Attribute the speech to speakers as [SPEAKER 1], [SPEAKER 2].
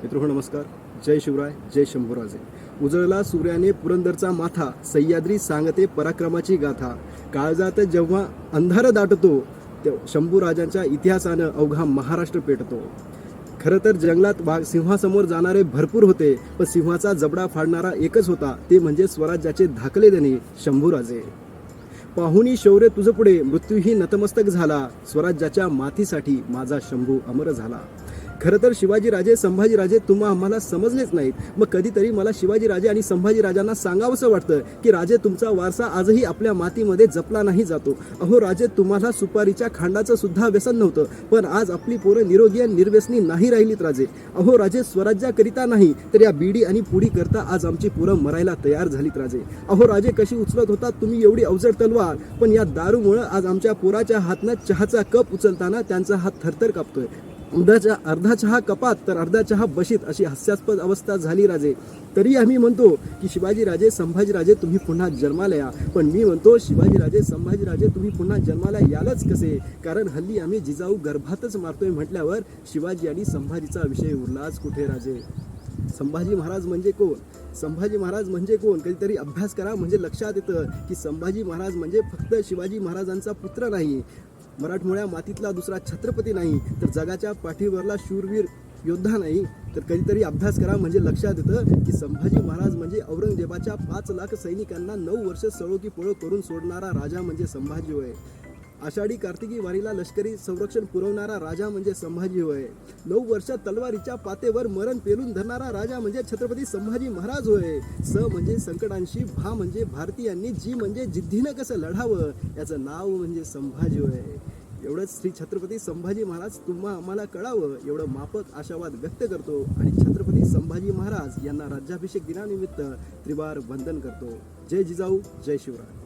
[SPEAKER 1] मित्रहो नमस्कार. जय शिवराय, जय शंभूराजे. उजळला सूर्याने पुरंदरचा माथा, सह्याद्री सांगते पराक्रमाची गाथा. काळजात जेव्हा अंधार दाटतो, शंभूराजांच्या इतिहासानं अवघा महाराष्ट्र पेटतो. खरं तर जंगलात सिंहासमोर जाणारे भरपूर होते, पण सिंहाचा जबडा फाडणारा एकच होता, ते म्हणजे स्वराज्याचे धाकले देणे शंभूराजे. पाहुणी शौर्य तुझ पुढे मृत्यूही नतमस्तक झाला, स्वराज्याच्या माथीसाठी माझा शंभू अमर झाला. खरं तर शिवाजीराजे संभाजीराजे तुम्हा आम्हाला समजलेच नाहीत. मग कधीतरी मला शिवाजीराजे आणि संभाजीराजांना सांगावंसं वाटतं की राजे, तुमचा वारसा आजही आपल्या मातीमध्ये जपला नाही जातो. अहो राजे, तुम्हाला सुपारीच्या खांडाचं सुद्धा व्यसन नव्हतं, पण आज आपली पोरं निरोगी आणि निर्व्यसनी नाही राहिलीत राजे. अहो राजे, स्वराज्याकरिता नाही तर या बीडी आणि पुडी करता आज आमची पोरं मरायला तयार झालीत राजे. अहो राजे, कशी उचलत होता तुम्ही एवढी अवजड तलवार, पण या दारूमुळे आज आमच्या पोराच्या हातनं चहाचा कप उचलताना त्यांचा हात थरथर कापतोय. अर्धा चहा कपात तर अर्धा चहा बशीत, अशी हास्यास्पद अवस्था झाली राजे. तरी आम्ही म्हणतो की शिवाजीराजे संभाजीराजे तुम्ही पुन्हा जन्माला या. पण मी म्हणतो शिवाजीराजे संभाजीराजे तुम्ही पुन्हा जन्माला यालच कसे, कारण हल्ली आम्ही जिजाऊ गर्भातच मारतोय म्हटल्यावर शिवाजी आणि संभाजीचा विषय उरलाच कुठे राजे. संभाजी महाराज म्हणजे कोण? संभाजी महाराज म्हणजे कोण? कधीतरी अभ्यास करा, म्हणजे लक्षात येतं की संभाजी महाराज म्हणजे फक्त शिवाजी महाराजांचा पुत्र नाही, मराठमोळ्या मातीतला दुसरा छत्रपती नाही, तर जगाच्या पाठीवरला शूरवीर योद्धा नाही. तर कधीतरी अभ्यास करा, म्हणजे लक्षात येतं की संभाजी महाराज म्हणजे औरंगजेबाच्या 5 लाख सैनिकांना 9 वर्ष सळोकी पळो करून सोडणारा राजा म्हणजे संभाजी होय. आषाढी कार्तिकी वारीला लष्करी संरक्षण पुरवणारा राजा म्हणजे संभाजी होय. 9 वर्ष तलवारीच्या पातेवर मरण पेलून धरणारा राजा म्हणजे छत्रपती संभाजी महाराज होय. स म्हणजे संकटांशी, भा म्हणजे भारतीयांनी, जी म्हणजे जिद्दीनं कसं लढावं, याचं नाव म्हणजे संभाजी होय. एवढंच श्री छत्रपती संभाजी महाराज तुम्हा आम्हाला कळावं, एवढं माफक आशावाद व्यक्त करतो आणि छत्रपती संभाजी महाराज यांना राज्याभिषेक दिनानिमित्त त्रिवार वंदन करतो. जय जिजाऊ, जय शिवराय.